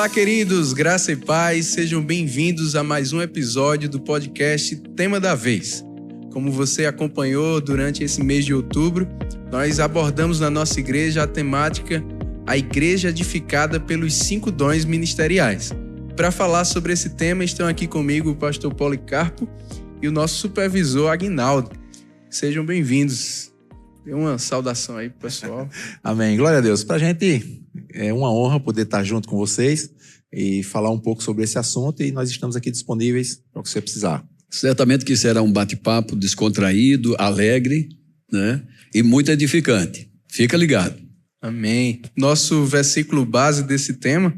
Olá, queridos, graça e paz, sejam bem-vindos a mais um episódio do podcast Tema da Vez. Como você acompanhou durante esse mês de outubro, nós abordamos na nossa igreja a temática A Igreja Edificada pelos 5 Dons Ministeriais. Para falar sobre esse tema, estão aqui comigo o pastor Policarpo e o nosso supervisor Aguinaldo. Sejam bem-vindos. Dê uma saudação aí, pessoal. Amém. Glória a Deus. Para a gente é uma honra poder estar junto com vocês e falar um pouco sobre esse assunto, e nós estamos aqui disponíveis para o que você precisar. Certamente que será um bate-papo descontraído, alegre, né? E muito edificante. Fica ligado. Amém. Nosso versículo base desse tema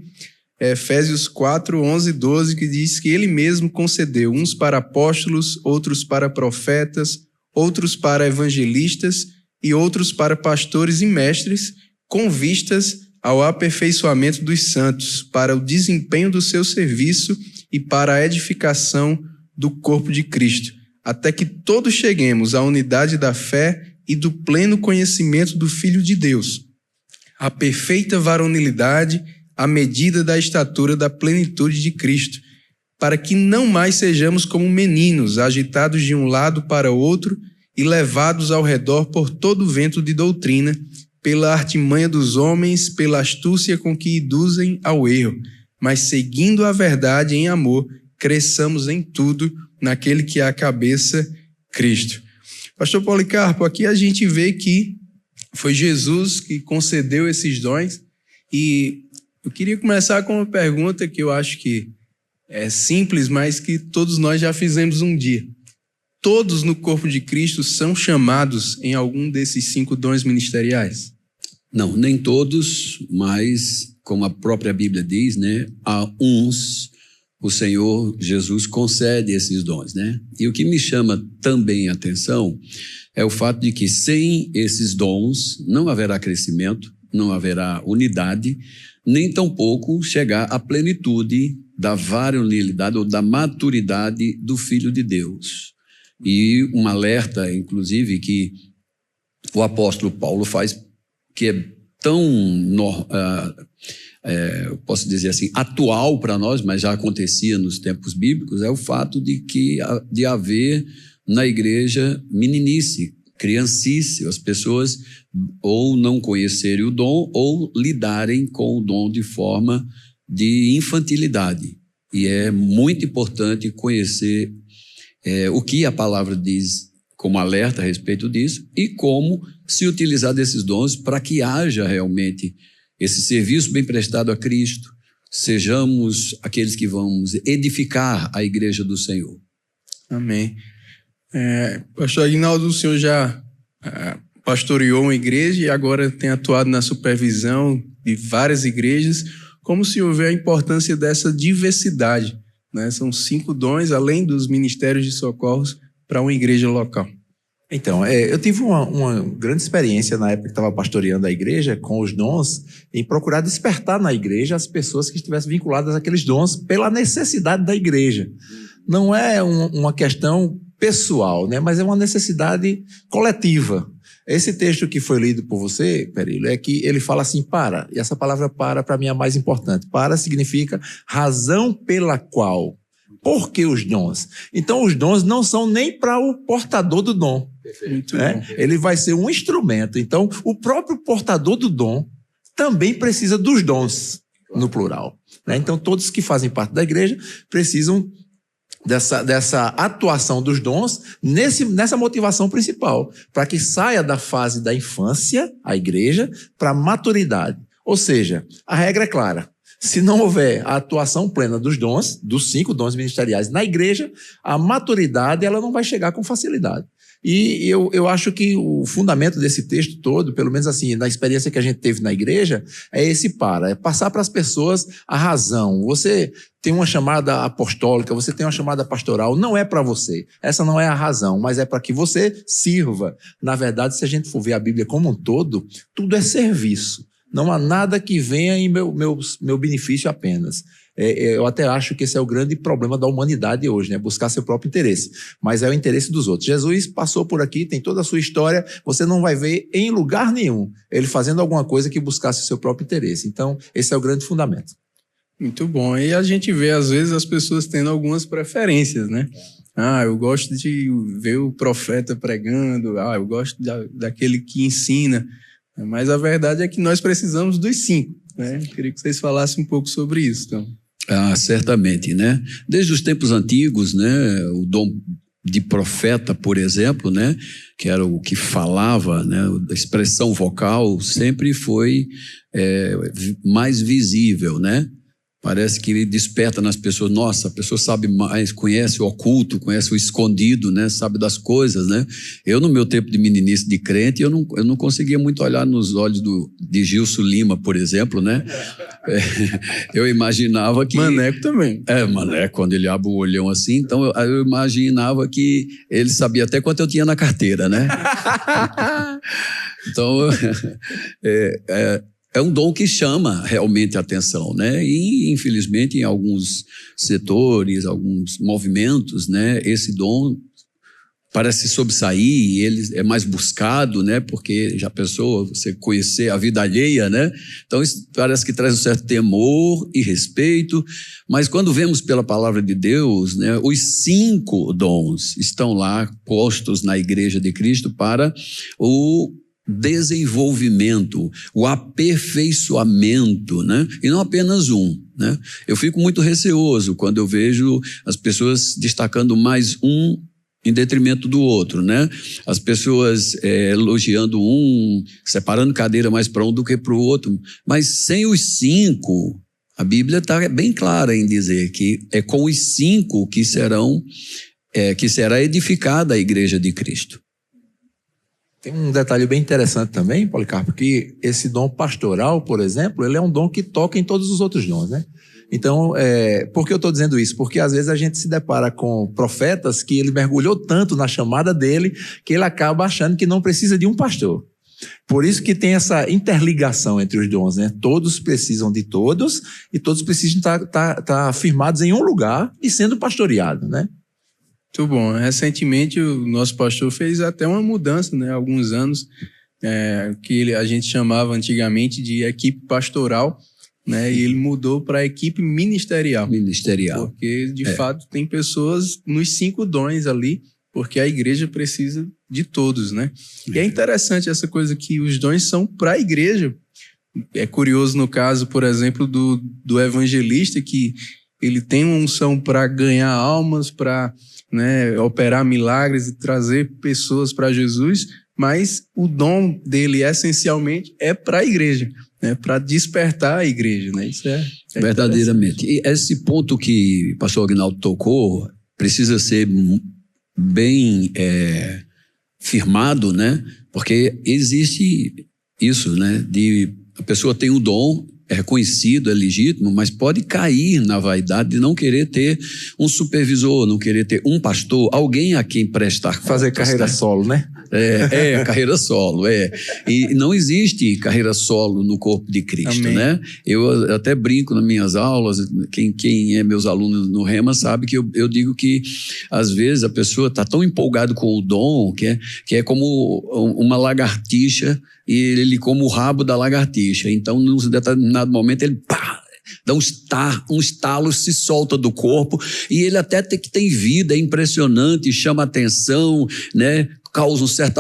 é Efésios 4, 11 e 12, que diz que ele mesmo concedeu uns para apóstolos, outros para profetas, outros para evangelistas e outros para pastores e mestres, com vistas ao aperfeiçoamento dos santos, para o desempenho do seu serviço e para a edificação do corpo de Cristo, até que todos cheguemos à unidade da fé e do pleno conhecimento do Filho de Deus, à perfeita varonilidade, à medida da estatura da plenitude de Cristo, para que não mais sejamos como meninos, agitados de um lado para o outro e levados ao redor por todo vento de doutrina, pela artimanha dos homens, pela astúcia com que induzem ao erro, mas seguindo a verdade em amor, cresçamos em tudo naquele que é a cabeça, Cristo. Pastor Policarpo, aqui a gente vê que foi Jesus que concedeu esses dons, e eu queria começar com uma pergunta que eu acho que é simples, mas que todos nós já fizemos um dia. Todos no corpo de Cristo são chamados em algum desses 5 dons ministeriais? Não, nem todos, mas como a própria Bíblia diz, né? A uns o Senhor Jesus concede esses dons, né? E o que me chama também a atenção é o fato de que sem esses dons não haverá crescimento, não haverá unidade, nem tampouco chegar à plenitude da varonilidade ou da maturidade do Filho de Deus. E um alerta, inclusive, que o apóstolo Paulo faz, que é tão, posso dizer assim, atual para nós, mas já acontecia nos tempos bíblicos, é o fato de haver na igreja meninice, criancice, as pessoas ou não conhecerem o dom ou lidarem com o dom de forma de infantilidade. E é muito importante conhecer o que a palavra diz como alerta a respeito disso e como se utilizar desses dons para que haja realmente esse serviço bem prestado a Cristo, sejamos aqueles que vamos edificar a igreja do Senhor. Amém. Pastor Aguinaldo, o senhor já pastoreou uma igreja e agora tem atuado na supervisão de várias igrejas. Como o senhor vê a importância dessa diversidade, né? São 5 dons, além dos ministérios de socorros, para uma igreja local. Então, eu tive uma grande experiência na época que estava pastoreando a igreja com os dons, em procurar despertar na igreja as pessoas que estivessem vinculadas àqueles dons pela necessidade da igreja. Não é uma questão pessoal, né? Mas é uma necessidade coletiva. Esse texto que foi lido por você, Perillo, é que ele fala assim, para, e essa palavra para mim é a mais importante. Para significa razão pela qual. Por que os dons? Então, os dons não são nem para o portador do dom. Né? Ele vai ser um instrumento. Então, o próprio portador do dom também precisa dos dons, no plural. Né? Então, todos que fazem parte da igreja precisam dessa atuação dos dons nessa motivação principal, para que saia da fase da infância, a igreja, para a maturidade. Ou seja, a regra é clara. Se não houver a atuação plena dos dons, dos 5 dons ministeriais na igreja, a maturidade ela não vai chegar com facilidade. E eu acho que o fundamento desse texto todo, pelo menos assim, na experiência que a gente teve na igreja, é passar para as pessoas a razão. Você tem uma chamada apostólica, você tem uma chamada pastoral, não é para você. Essa não é a razão, mas é para que você sirva. Na verdade, se a gente for ver a Bíblia como um todo, tudo é serviço. Não há nada que venha em meu benefício apenas. Eu até acho que esse é o grande problema da humanidade hoje, né? Buscar seu próprio interesse. Mas é o interesse dos outros. Jesus passou por aqui, tem toda a sua história, você não vai ver em lugar nenhum ele fazendo alguma coisa que buscasse o seu próprio interesse. Então, esse é o grande fundamento. Muito bom. E a gente vê, às vezes, as pessoas tendo algumas preferências, né? Eu gosto de ver o profeta pregando, eu gosto daquele que ensina. Mas a verdade é que nós precisamos dos 5, né? Queria que vocês falassem um pouco sobre isso, então. Certamente, né? Desde os tempos antigos, né? O dom de profeta, por exemplo, né? Que era o que falava, né? A expressão vocal sempre foi mais visível, né? Parece que ele desperta nas pessoas. Nossa, a pessoa sabe mais, conhece o oculto, conhece o escondido, né? Sabe das coisas, né? Eu, no meu tempo de meninice de crente, eu não conseguia muito olhar nos olhos de Gilson Lima, por exemplo, né? Eu imaginava que... Maneco também. Maneco, quando ele abre o olhão assim, então eu imaginava que ele sabia até quanto eu tinha na carteira, né? Então, é um dom que chama realmente a atenção, né? E, infelizmente, em alguns setores, alguns movimentos, né? Esse dom parece sobressair e ele é mais buscado, né? Porque já pensou você conhecer a vida alheia, né? Então, isso parece que traz um certo temor e respeito. Mas quando vemos pela palavra de Deus, né? Os 5 dons estão lá postos na Igreja de Cristo para o desenvolvimento, o aperfeiçoamento, né? E não apenas um, né? Eu fico muito receoso quando eu vejo as pessoas destacando mais um em detrimento do outro, né? As pessoas elogiando um, separando cadeira mais para um do que para o outro, mas sem os 5, a Bíblia está bem clara em dizer que é com os 5 que será edificada a Igreja de Cristo. Tem um detalhe bem interessante também, Policarpo, que esse dom pastoral, por exemplo, ele é um dom que toca em todos os outros dons, né? Então, por que eu estou dizendo isso? Porque às vezes a gente se depara com profetas que ele mergulhou tanto na chamada dele que ele acaba achando que não precisa de um pastor. Por isso que tem essa interligação entre os dons, né? Todos precisam de todos e todos precisam estar firmados em um lugar e sendo pastoreados, né? Muito bom. Recentemente o nosso pastor fez até uma mudança, né? Há alguns anos, que a gente chamava antigamente de equipe pastoral, né? E ele mudou para a equipe ministerial. Porque, de fato, tem pessoas nos 5 dons ali, porque a igreja precisa de todos, né? E é interessante essa coisa que os dons são para a igreja. É curioso no caso, por exemplo, do evangelista, que ele tem uma unção para ganhar almas, para operar milagres e trazer pessoas para Jesus, mas o dom dele essencialmente é para a igreja, né? Para despertar a igreja, né? Isso é verdadeiramente. E esse ponto que o pastor Aguinaldo tocou precisa ser bem firmado, né? Porque existe isso, né? A pessoa tem um dom, é reconhecido, é legítimo, mas pode cair na vaidade de não querer ter um supervisor, não querer ter um pastor, alguém a quem prestar contas. Fazer carreira solo, né? Carreira solo, E não existe carreira solo no corpo de Cristo, Amém. Né? Eu até brinco nas minhas aulas, quem é meus alunos no Rema sabe que eu digo que, às vezes, a pessoa está tão empolgada com o dom que é como uma lagartixa e ele come o rabo da lagartixa. Então, num determinado momento, ele dá um estalo, se solta do corpo e ele até tem vida, é impressionante, chama atenção, né? Causa um certo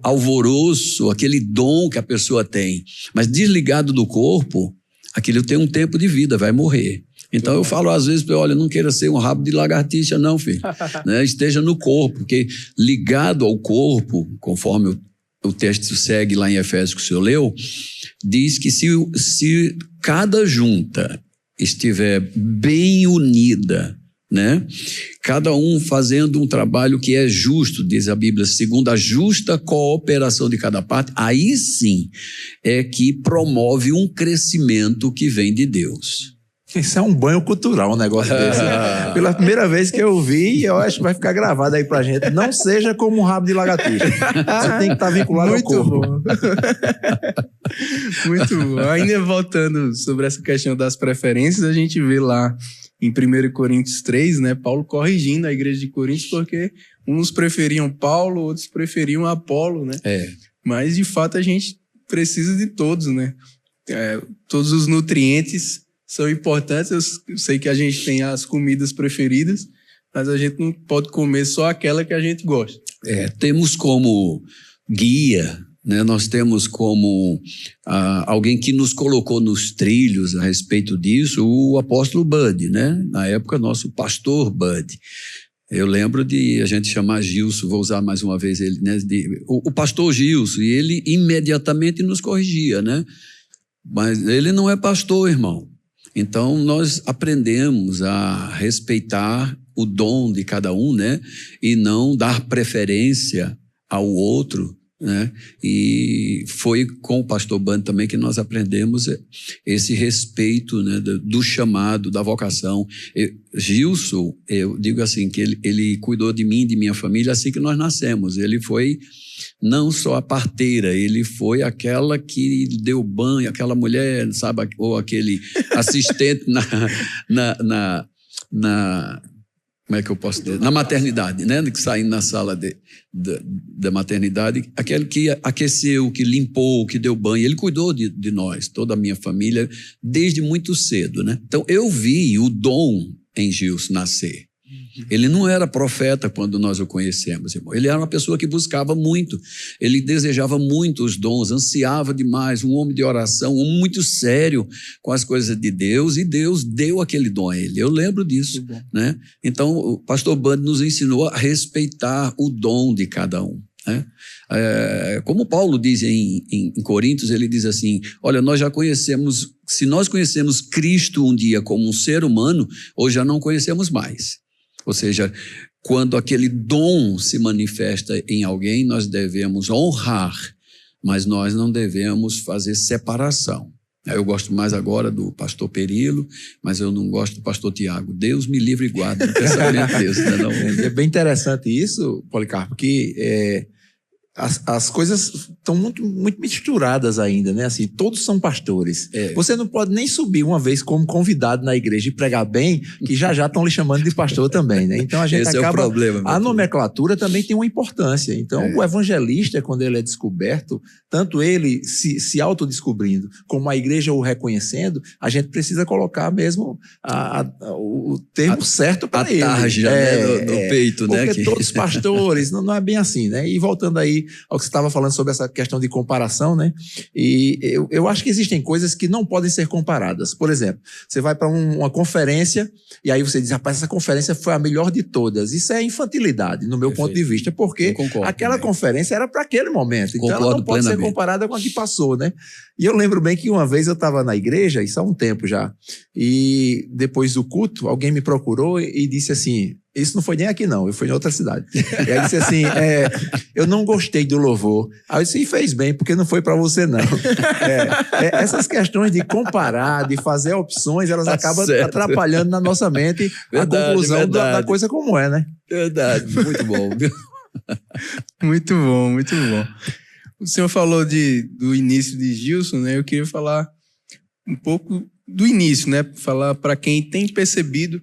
alvoroço, aquele dom que a pessoa tem. Mas desligado do corpo, aquilo tem um tempo de vida, vai morrer. Então eu falo às vezes, olha, não queira ser um rabo de lagartixa não, filho. Né? Esteja no corpo, porque ligado ao corpo, conforme o texto segue lá em Efésios que o senhor leu, diz que se cada junta estiver bem unida, né? Cada um fazendo um trabalho que é justo, diz a Bíblia, segundo a justa cooperação de cada parte, aí sim é que promove um crescimento que vem de Deus. Isso é um banho cultural, um negócio desse. Pela primeira vez que eu vi, eu acho que vai ficar gravado aí pra gente. Não seja como um rabo de lagartixa. Você tem que estar vinculado ao corpo. Bom. Muito bom. Ainda voltando sobre essa questão das preferências, a gente vê lá em 1 Coríntios 3, né, Paulo corrigindo a igreja de Coríntios, porque uns preferiam Paulo, outros preferiam Apolo, né? Mas, de fato, a gente precisa de todos, né? Todos os nutrientes são importantes. Eu sei que a gente tem as comidas preferidas, mas a gente não pode comer só aquela que a gente gosta. Temos como guia, né? Nós temos como alguém que nos colocou nos trilhos a respeito disso, o apóstolo Bud, né? Na época, nosso pastor Bud. Eu lembro de a gente chamar Gilson, vou usar mais uma vez ele, né? O pastor Gilson, e ele imediatamente nos corrigia, né? Mas ele não é pastor, irmão. Então, nós aprendemos a respeitar o dom de cada um, né? E não dar preferência ao outro, né? E foi com o pastor Bando também que nós aprendemos esse respeito, né, do chamado, da vocação. Gilson, eu digo assim, que ele cuidou de mim e de minha família assim que nós nascemos. Ele foi não só a parteira, ele foi aquela que deu banho, aquela mulher, sabe, ou aquele assistente como é que eu posso dizer? Na maternidade, né? Que saindo na sala da maternidade, aquele que aqueceu, que limpou, que deu banho, ele cuidou de nós, toda a minha família, desde muito cedo, né? Então, eu vi o dom em Gilson nascer. Ele não era profeta quando nós o conhecemos, irmão. Ele era uma pessoa que buscava muito, ele desejava muito os dons, ansiava demais, um homem de oração, um homem muito sério com as coisas de Deus, e Deus deu aquele dom a ele. Eu lembro disso, né? Então, o pastor Bando nos ensinou a respeitar o dom de cada um, né? Como Paulo diz em Coríntios, ele diz assim, olha, nós já conhecemos, se nós conhecemos Cristo um dia como um ser humano, hoje já não conhecemos mais. Ou seja, quando aquele dom se manifesta em alguém, nós devemos honrar, mas nós não devemos fazer separação. Eu gosto mais agora do pastor Perilo, mas eu não gosto do pastor Tiago. Deus me livre e guarde do pensamento desse, né, não? É bem interessante isso, Policarpo, que as coisas estão muito, muito misturadas ainda, né? Assim, todos são pastores. Você não pode nem subir uma vez como convidado na igreja e pregar bem, que já estão lhe chamando de pastor também, né? Então a gente Esse acaba... é o problema, a nomenclatura também tem uma importância. Então o evangelista, quando ele é descoberto, tanto ele se autodescobrindo, como a igreja o reconhecendo, a gente precisa colocar mesmo o termo certo para ele. A tarja, né, no peito, porque né? Porque todos os pastores, não é bem assim, né? E voltando aí ao que você estava falando sobre essa questão de comparação, né? E eu acho que existem coisas que não podem ser comparadas. Por exemplo, você vai para uma conferência e aí você diz, rapaz, essa conferência foi a melhor de todas. Isso é infantilidade, no meu ponto de vista, porque aquela conferência era para aquele momento. Então ela não pode ser comparada com a que passou, né? E eu lembro bem que uma vez eu estava na igreja, isso há um tempo já, e depois do culto, alguém me procurou e disse assim, isso não foi nem aqui não, eu fui em outra cidade. E aí disse assim, eu não gostei do louvor. Aí eu disse, fez bem, porque não foi para você não. Essas questões de comparar, de fazer opções, elas acabam atrapalhando na nossa mente a conclusão da coisa como é, né? Verdade, muito bom. Muito bom, muito bom. O senhor falou do início de Gilson, né? Eu queria falar um pouco do início, né? Falar para quem tem percebido,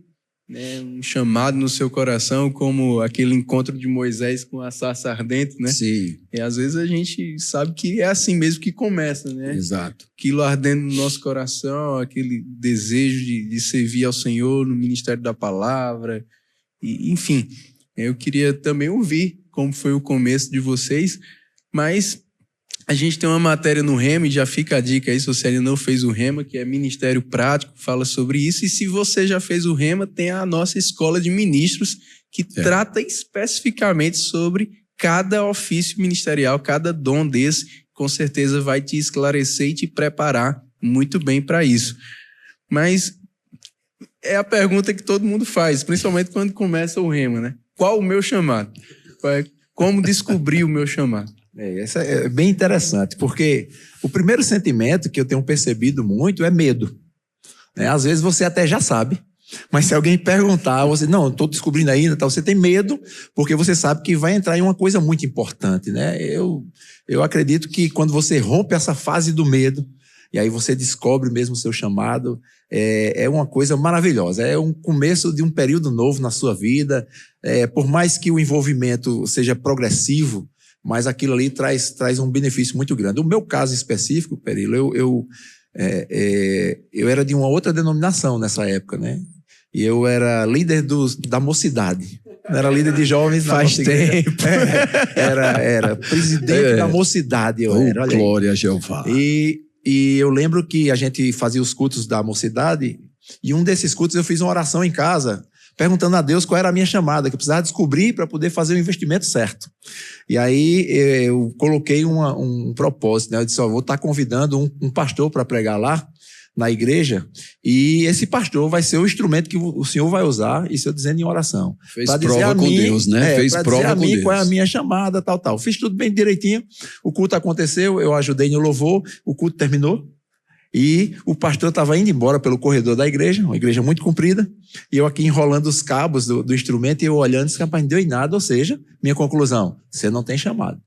né, um chamado no seu coração, como aquele encontro de Moisés com a sarça ardente, né? Sim. E às vezes a gente sabe que é assim mesmo que começa, né? Exato. Aquilo ardendo no nosso coração, aquele desejo de servir ao Senhor no ministério da palavra, e, enfim. Eu queria também ouvir como foi o começo de vocês, mas a gente tem uma matéria no Rema, e já fica a dica aí, se você ainda não fez o Rema, que é Ministério Prático, fala sobre isso. E se você já fez o Rema, tem a nossa Escola de Ministros, que trata especificamente sobre cada ofício ministerial, cada dom desse, com certeza vai te esclarecer e te preparar muito bem para isso. Mas é a pergunta que todo mundo faz, principalmente quando começa o Rema, né? Qual o meu chamado? Como descobrir o meu chamado? Isso é bem interessante, porque o primeiro sentimento que eu tenho percebido muito é medo. Às vezes você até já sabe, mas se alguém perguntar, você, não, estou descobrindo ainda, tá, você tem medo, porque você sabe que vai entrar em uma coisa muito importante, né? Eu acredito que quando você rompe essa fase do medo, e aí você descobre mesmo o seu chamado, é uma coisa maravilhosa, é um começo de um período novo na sua vida, por mais que o envolvimento seja progressivo, mas aquilo ali traz um benefício muito grande. O meu caso específico, Perilo, eu era de uma outra denominação nessa época, né? E eu era líder da mocidade. Não era líder de jovens. Faz tempo. Era presidente da mocidade. Olha glória a Jeová. E eu lembro que a gente fazia os cultos da mocidade, e um desses cultos eu fiz uma oração em casa, perguntando a Deus qual era a minha chamada, que eu precisava descobrir para poder fazer o investimento certo. E aí eu coloquei um propósito, né? Eu disse, vou estar convidando um pastor para pregar lá na igreja, e esse pastor vai ser o instrumento que o Senhor vai usar, isso eu dizendo em oração. Fez prova com Deus, né? Fez prova com Deus. Qual é a minha chamada, tal. Fiz tudo bem direitinho, o culto aconteceu, eu ajudei no louvor, o culto terminou, e o pastor estava indo embora pelo corredor da igreja, uma igreja muito comprida, e eu aqui enrolando os cabos do instrumento, e eu olhando, disse, rapaz, não deu em nada, ou seja, minha conclusão, você não tem chamado.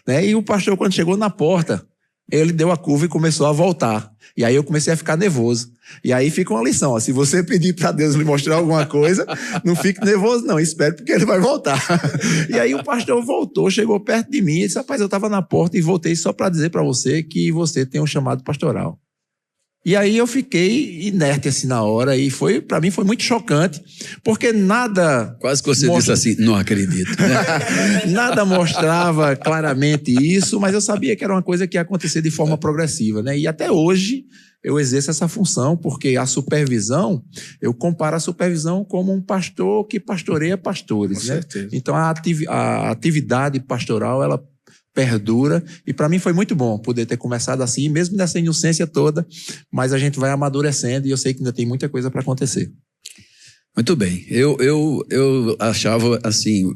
Né? E o pastor, quando chegou na porta, ele deu a curva e começou a voltar. E aí eu comecei a ficar nervoso. E aí fica uma lição, se você pedir para Deus lhe mostrar alguma coisa, não fique nervoso não, espere porque ele vai voltar. E aí o pastor voltou, chegou perto de mim e disse, rapaz, eu estava na porta e voltei só para dizer para você que você tem um chamado pastoral. E aí eu fiquei inerte assim na hora, e para mim foi muito chocante, porque nada... Quase que você disse assim, não acredito. Né? Nada mostrava claramente isso, mas eu sabia que era uma coisa que ia acontecer de forma progressiva, né? E até hoje eu exerço essa função, porque a supervisão, eu comparo a supervisão como um pastor que pastoreia pastores. Com certeza. Então a atividade pastoral, ela perdura, e para mim foi muito bom poder ter começado assim, mesmo nessa inocência toda, mas a gente vai amadurecendo e eu sei que ainda tem muita coisa para acontecer. Muito bem, eu achava assim,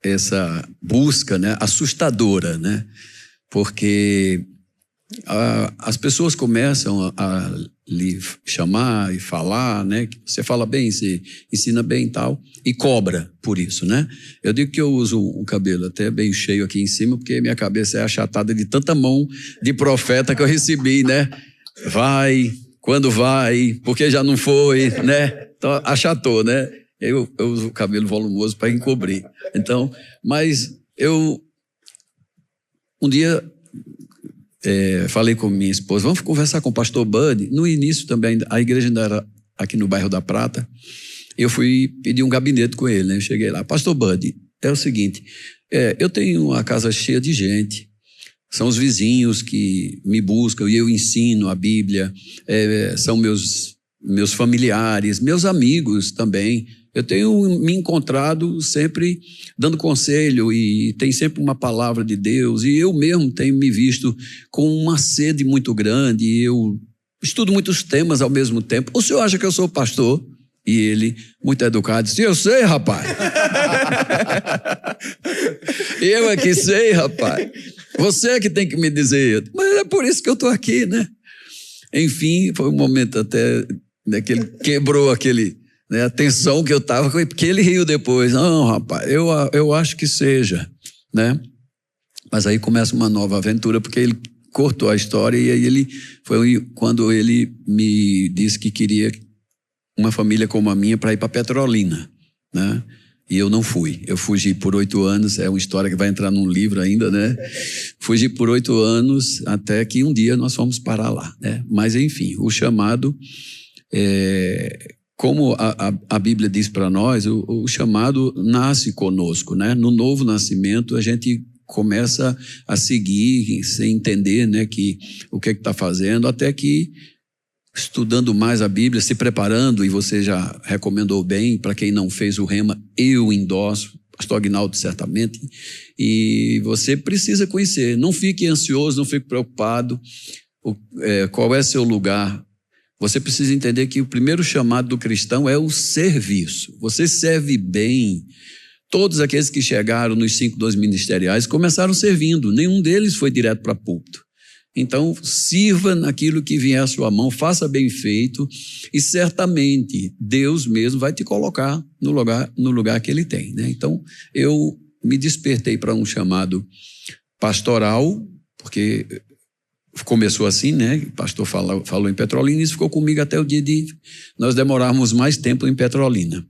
essa busca, né, assustadora, né, porque as pessoas começam a lhe chamar e falar, né? Você fala bem, você ensina bem e tal, e cobra por isso, né? Eu digo que eu uso um cabelo até bem cheio aqui em cima, porque minha cabeça é achatada de tanta mão de profeta que eu recebi, né? Vai, quando vai, porque já não foi, né? Então, achatou, né? Eu uso o cabelo volumoso para encobrir. Então, mas um dia... falei com minha esposa, vamos conversar com o pastor Bud. No início também, a igreja ainda era aqui no bairro da Prata, eu fui pedir um gabinete com ele, né? Eu cheguei lá, pastor Bud, é o seguinte, eu tenho uma casa cheia de gente, são os vizinhos que me buscam e eu ensino a Bíblia, são meus familiares, meus amigos também. Eu tenho me encontrado sempre dando conselho e tem sempre uma palavra de Deus, e eu mesmo tenho me visto com uma sede muito grande, e eu estudo muitos temas ao mesmo tempo. O senhor acha que eu sou pastor? E ele, muito educado, disse, eu sei, rapaz. Eu é que sei, rapaz. Você é que tem que me dizer. Mas é por isso que eu estou aqui, né? Enfim, foi um momento até, né, que ele quebrou né, a tensão que eu estava, porque ele riu depois. Não, rapaz, eu acho que seja, né? Mas aí começa uma nova aventura, porque ele cortou a história, e aí foi quando ele me disse que queria uma família como a minha para ir para Petrolina, né? E eu não fui. Eu fugi por 8 anos, é uma história que vai entrar num livro ainda, né? Fugi por 8 anos, até que um dia nós fomos parar lá, né? Mas enfim, o chamado... Como a Bíblia diz para nós, o chamado nasce conosco, né? No novo nascimento, a gente começa a seguir, sem entender, né, o que está fazendo, até que, estudando mais a Bíblia, se preparando, e você já recomendou bem, para quem não fez o rema, eu endosso, pastor Aguinaldo certamente, e você precisa conhecer, não fique ansioso, não fique preocupado, qual é seu lugar. Você precisa entender que o primeiro chamado do cristão é o serviço. Você serve bem. Todos aqueles que chegaram nos 5 dons ministeriais começaram servindo. Nenhum deles foi direto para púlpito. Então, sirva naquilo que vier à sua mão, faça bem feito, e certamente Deus mesmo vai te colocar no lugar que Ele tem, né? Então, eu me despertei para um chamado pastoral, porque... começou assim, né? O pastor falou em Petrolina, e isso ficou comigo até o dia de nós demorarmos mais tempo em Petrolina.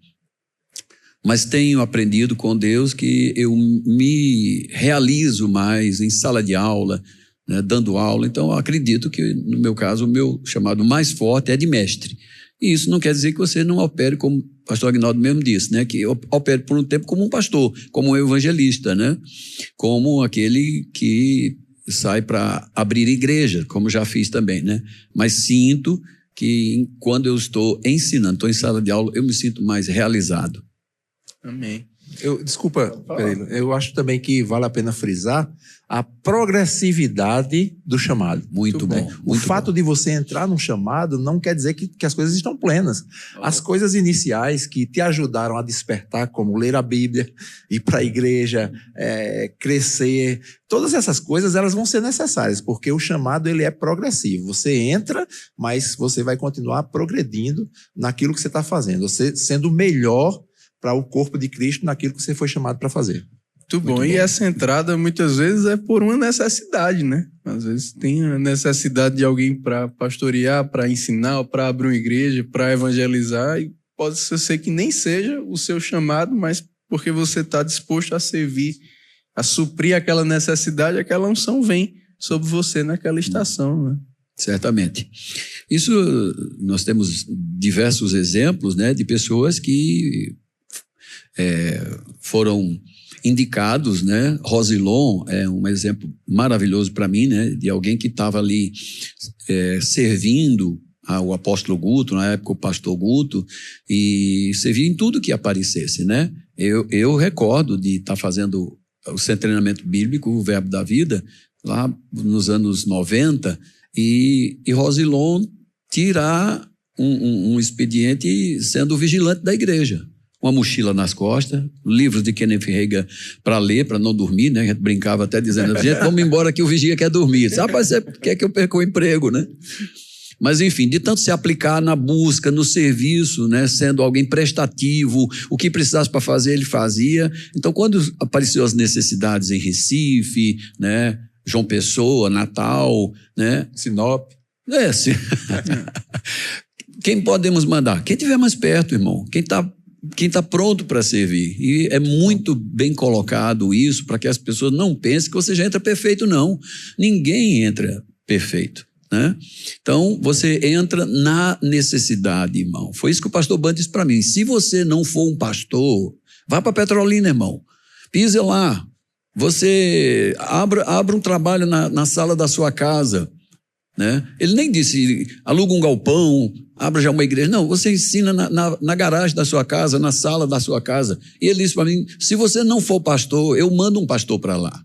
Mas tenho aprendido com Deus que eu me realizo mais em sala de aula, né, dando aula. Então, eu acredito que, no meu caso, o meu chamado mais forte é de mestre. E isso não quer dizer que você não opere, como o pastor Aguinaldo mesmo disse, né, que opere por um tempo como um pastor, como um evangelista, né, como aquele que sai para abrir igreja, como já fiz também, né, mas sinto que quando eu estou ensinando, estou em sala de aula, eu me sinto mais realizado. Amém. Desculpa, Pereira, eu acho também que vale a pena frisar a progressividade do chamado. Muito bom. O fato de você entrar num chamado não quer dizer que as coisas estão plenas. As coisas iniciais que te ajudaram a despertar, como ler a Bíblia, ir para a igreja, crescer, todas essas coisas elas vão ser necessárias, porque o chamado ele é progressivo. Você entra, mas você vai continuar progredindo naquilo que você está fazendo, você sendo melhor para o corpo de Cristo naquilo que você foi chamado para fazer. Muito bom. E essa entrada, muitas vezes, é por uma necessidade, né? Às vezes tem a necessidade de alguém para pastorear, para ensinar, para abrir uma igreja, para evangelizar, e pode ser que nem seja o seu chamado, mas porque você está disposto a servir, a suprir aquela necessidade, aquela unção vem sobre você naquela estação, né? Certamente. Isso, nós temos diversos exemplos, né, de pessoas que foram indicados, né? Rosilon é um exemplo maravilhoso para mim, né? De alguém que estava ali servindo ao apóstolo Guto, na época o pastor Guto, e servia em tudo que aparecesse, né? Eu recordo de estar fazendo o Centro de Treinamento Bíblico, o Verbo da Vida, lá nos anos 90, e Rosilon tirar um expediente sendo vigilante da igreja. Uma mochila nas costas, livros de Kenneth Hagin para ler, para não dormir, né? A gente brincava até dizendo, gente, vamos embora que o vigia quer dormir. Rapaz, você quer que eu perca o emprego, né? Mas, enfim, de tanto se aplicar na busca, no serviço, né? Sendo alguém prestativo, o que precisasse para fazer, ele fazia. Então, quando apareceram as necessidades em Recife, né? João Pessoa, Natal, né? Sinop. Quem podemos mandar? Quem estiver mais perto, irmão. Quem está pronto para servir. E é muito bem colocado isso para que as pessoas não pensem que você já entra perfeito, não. Ninguém entra perfeito, né? Então, você entra na necessidade, irmão. Foi isso que o pastor Band disse para mim. Se você não for um pastor, vá para Petrolina, irmão. Pise lá. Você abra um trabalho na sala da sua casa, né? Ele nem disse, aluga um galpão, abra já uma igreja. Não, você ensina na garagem da sua casa, na sala da sua casa. E ele disse para mim, se você não for pastor, eu mando um pastor para lá.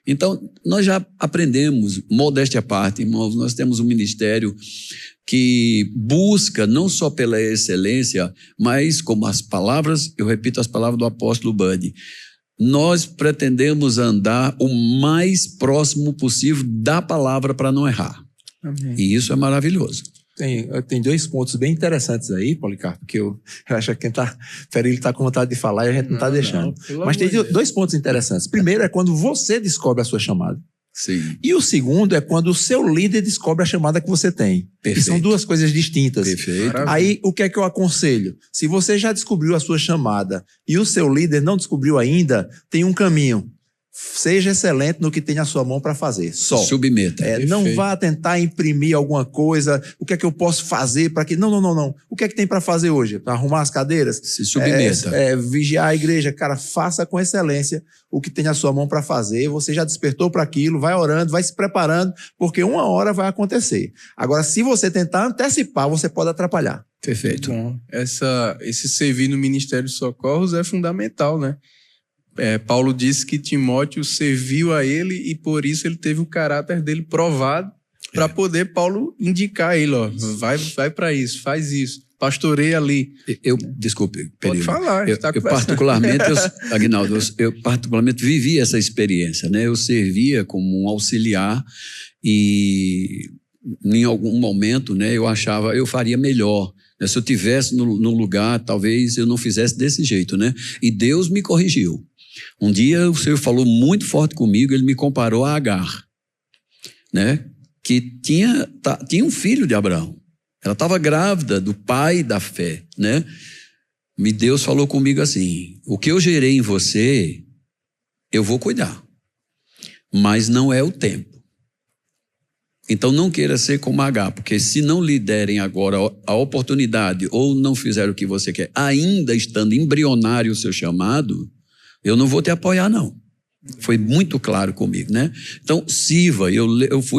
Então, nós já aprendemos, modéstia à parte, irmãos, nós temos um ministério que busca não só pela excelência, mas como as palavras, eu repito as palavras do apóstolo Bud, nós pretendemos andar o mais próximo possível da palavra para não errar. Amém. E isso é maravilhoso. Tem 2 pontos bem interessantes aí, Policarpo, que eu acho que quem está ferido está com vontade de falar e a gente não está deixando. Mas tem 2 pontos interessantes. Primeiro é quando você descobre a sua chamada. Sim. E o segundo é quando o seu líder descobre a chamada que você tem. Perfeito. Que são 2 coisas distintas. Perfeito. Aí, o que é que eu aconselho? Se você já descobriu a sua chamada e o seu líder não descobriu ainda, tem um caminho. Seja excelente no que tem à sua mão para fazer. Só. Submeta. Não vá tentar imprimir alguma coisa. O que é que eu posso fazer para que... Não. O que é que tem para fazer hoje? Para arrumar as cadeiras? Se submeta. Vigiar a igreja. Cara, faça com excelência o que tem à sua mão para fazer. Você já despertou para aquilo, vai orando, vai se preparando, porque uma hora vai acontecer. Agora, se você tentar antecipar, você pode atrapalhar. Perfeito. Bom, esse servir no Ministério de Socorros é fundamental, né? Paulo disse que Timóteo serviu a ele e por isso ele teve o caráter dele provado para poder Paulo indicar ele, ó, vai para isso, faz isso, pastoreia ali. Desculpe, pode falar. Eu particularmente, Aguinaldo, eu particularmente vivi essa experiência, né? Eu servia como um auxiliar e em algum momento, né, eu achava eu faria melhor. Se eu tivesse no lugar, talvez eu não fizesse desse jeito, né? E Deus me corrigiu. Um dia o Senhor falou muito forte comigo, ele me comparou a Agar, né? Que tinha um filho de Abraão. Ela estava grávida do pai da fé, né? E Deus falou comigo assim, o que eu gerei em você, eu vou cuidar, mas não é o tempo. Então não queira ser como H, porque se não lhe derem agora a oportunidade ou não fizeram o que você quer, ainda estando embrionário o seu chamado, eu não vou te apoiar não. Foi muito claro comigo, né? Então, sirva. Eu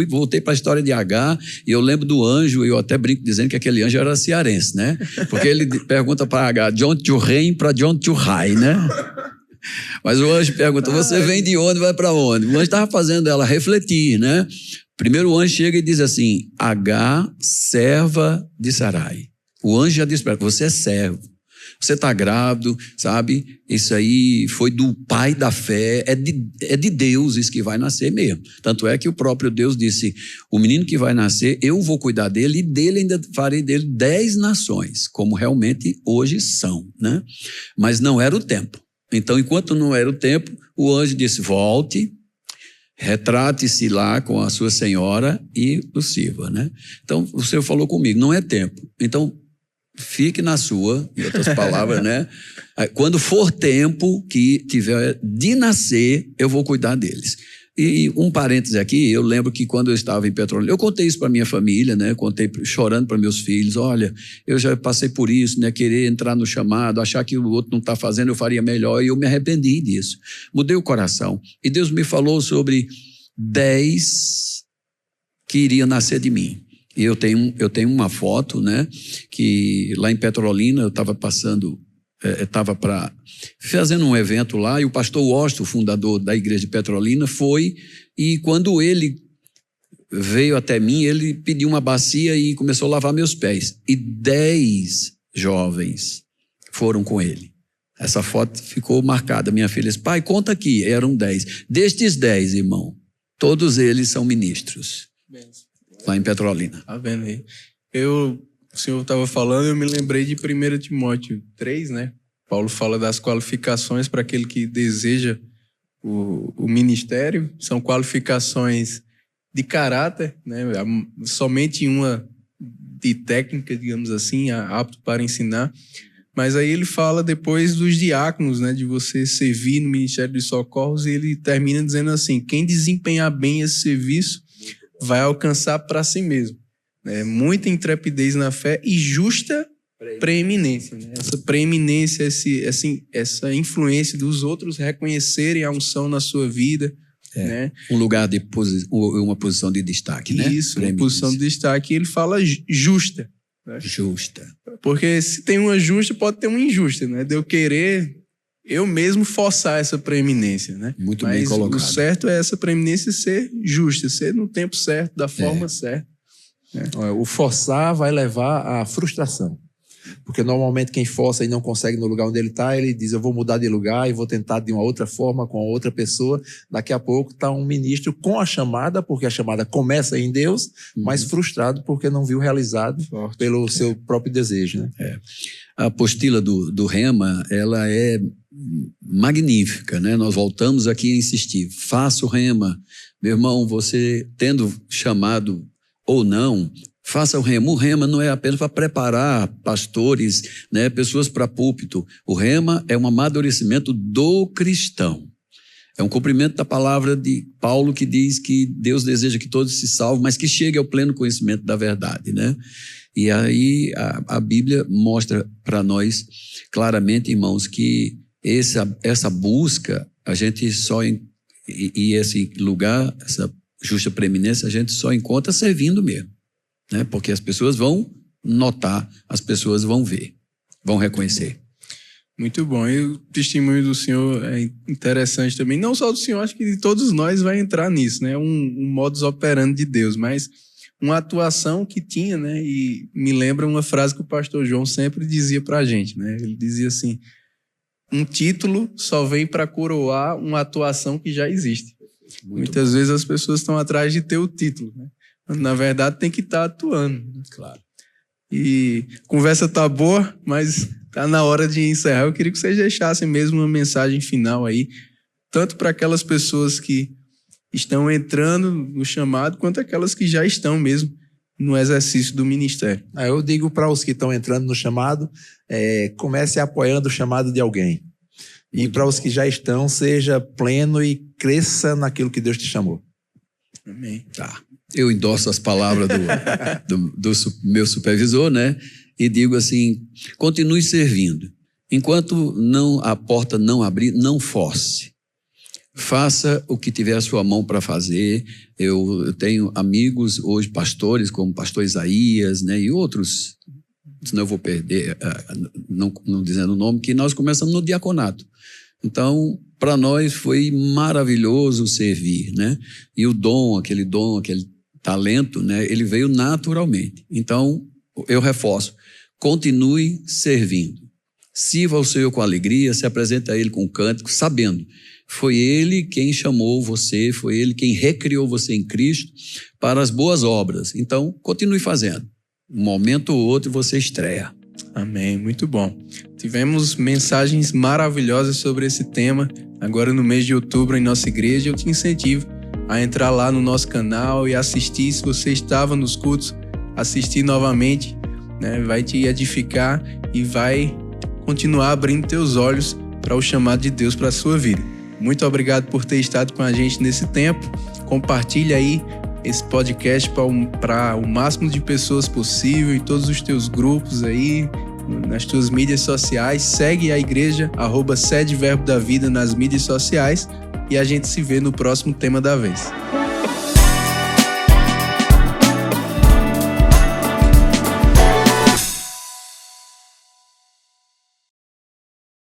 voltei para a história de H e eu lembro do anjo, e eu até brinco dizendo que aquele anjo era cearense, né? Porque ele pergunta para H, de onde tu rein para de onde tu rai, né? Mas o anjo pergunta, você vem de onde, vai para onde? O anjo estava fazendo ela refletir, né? Primeiro o anjo chega e diz assim, H, serva de Sarai. O anjo já disse para ela, você é servo. Você está grávido, sabe? Isso aí foi do pai da fé, é de Deus isso que vai nascer mesmo. Tanto é que o próprio Deus disse, o menino que vai nascer, eu vou cuidar dele e dele ainda farei dele 10 nações, como realmente hoje são, né? Mas não era o tempo. Então, enquanto não era o tempo, o anjo disse, volte, retrate-se lá com a sua senhora e o sirva, né? Então, o Senhor falou comigo, não é tempo. Então, fique na sua, em outras palavras, né? Quando for tempo que tiver de nascer, eu vou cuidar deles. E um parêntese aqui, eu lembro que quando eu estava em Petrolina, eu contei isso para minha família, né? Contei chorando para meus filhos, olha, eu já passei por isso, né? Querer entrar no chamado, achar que o outro não está fazendo, eu faria melhor, e eu me arrependi disso. Mudei o coração. E Deus me falou sobre 10 que iriam nascer de mim. E eu tenho uma foto, né, que lá em Petrolina eu estava fazendo um evento lá, e o pastor Washington, o fundador da igreja de Petrolina, foi, e quando ele veio até mim, ele pediu uma bacia e começou a lavar meus pés. E 10 jovens foram com ele. Essa foto ficou marcada. Minha filha disse, pai, conta aqui. Eram 10. Destes 10, irmão, todos eles são ministros. Lá em Petrolina. Tá vendo aí? O senhor estava falando, eu me lembrei de 1 Timóteo 3, né? Paulo fala das qualificações para aquele que deseja o ministério. São qualificações de caráter, né? Somente uma de técnica, digamos assim, apto para ensinar. Mas aí ele fala depois dos diáconos, né? De você servir no Ministério dos Socorros, e ele termina dizendo assim, quem desempenhar bem esse serviço vai alcançar para si mesmo, né? Muita intrepidez na fé e justa preeminência, né? Essa preeminência, essa influência dos outros reconhecerem a unção na sua vida, né? Um lugar de uma posição de destaque, né? Isso, uma posição de destaque. Ele fala justa, né? Justa. Porque se tem uma justa, pode ter uma injusta, né? De eu querer eu mesmo forçar essa preeminência, né? Muito bem colocado. O certo é essa preeminência ser justa, ser no tempo certo, da forma certa. Né? O forçar vai levar à frustração. Porque normalmente quem força e não consegue no lugar onde ele está, ele diz, eu vou mudar de lugar e vou tentar de uma outra forma, com outra pessoa. Daqui a pouco está um ministro com a chamada, porque a chamada começa em Deus, mas frustrado porque não viu realizado pelo seu próprio desejo, né? A apostila do Rema, ela é magnífica, né? Nós voltamos aqui a insistir, faça o Rema. Meu irmão, você tendo chamado ou não, faça o Rema. O Rema não é apenas para preparar pastores, né, pessoas para púlpito. O Rema é um amadurecimento do cristão. É um cumprimento da palavra de Paulo, que diz que Deus deseja que todos se salvem, mas que chegue ao pleno conhecimento da verdade, né? E aí a Bíblia mostra para nós claramente, irmãos, que essa busca, a gente só, e esse lugar, essa justa preeminência, a gente só encontra servindo mesmo, né? Porque as pessoas vão notar, as pessoas vão ver, vão reconhecer. Muito bom. E o testemunho do senhor é interessante também. Não só do senhor, acho que de todos nós vai entrar nisso, né? Um modus operandi de Deus, mas uma atuação que tinha, né? E me lembra uma frase que o pastor João sempre dizia pra gente, né? Ele dizia assim, um título só vem para coroar uma atuação que já existe. Muitas vezes as pessoas estão atrás de ter o título, né? Na verdade, tem que estar atuando. Claro. E a conversa tá boa, mas tá na hora de encerrar. Eu queria que vocês deixassem mesmo uma mensagem final aí, tanto para aquelas pessoas que estão entrando no chamado, quanto aquelas que já estão mesmo no exercício do ministério. Eu digo para os que estão entrando no chamado, comece apoiando o chamado de alguém. E para os que já estão, seja pleno e cresça naquilo que Deus te chamou. Amém. Tá. eu endosso as palavras do meu supervisor, né? E digo assim, continue servindo. Enquanto a porta não abrir, não force. Faça o que tiver a sua mão para fazer. Eu tenho amigos hoje, pastores, como o pastor Isaías, né? E outros, senão eu vou perder, não dizendo o nome, que nós começamos no diaconato. Então, para nós foi maravilhoso servir, né? E o dom, aquele talento, né? Ele veio naturalmente. Então, eu reforço, continue servindo. Sirva ao Senhor com alegria, se apresenta a Ele com cântico, sabendo, foi Ele quem chamou você, foi Ele quem recriou você em Cristo para as boas obras. Então, continue fazendo. Um momento ou outro você estreia. Amém, muito bom. Tivemos mensagens maravilhosas sobre esse tema. Agora no mês de outubro em nossa igreja, eu te incentivo a entrar lá no nosso canal e assistir. Se você estava nos cultos, assistir novamente, né? Vai te edificar e vai continuar abrindo teus olhos para o chamado de Deus para a sua vida. Muito obrigado por ter estado com a gente nesse tempo. Compartilha aí esse podcast para o máximo de pessoas possível, em todos os teus grupos aí, nas tuas mídias sociais. Segue a igreja, @sedeverbo da vida nas mídias sociais, e a gente se vê no próximo tema da vez.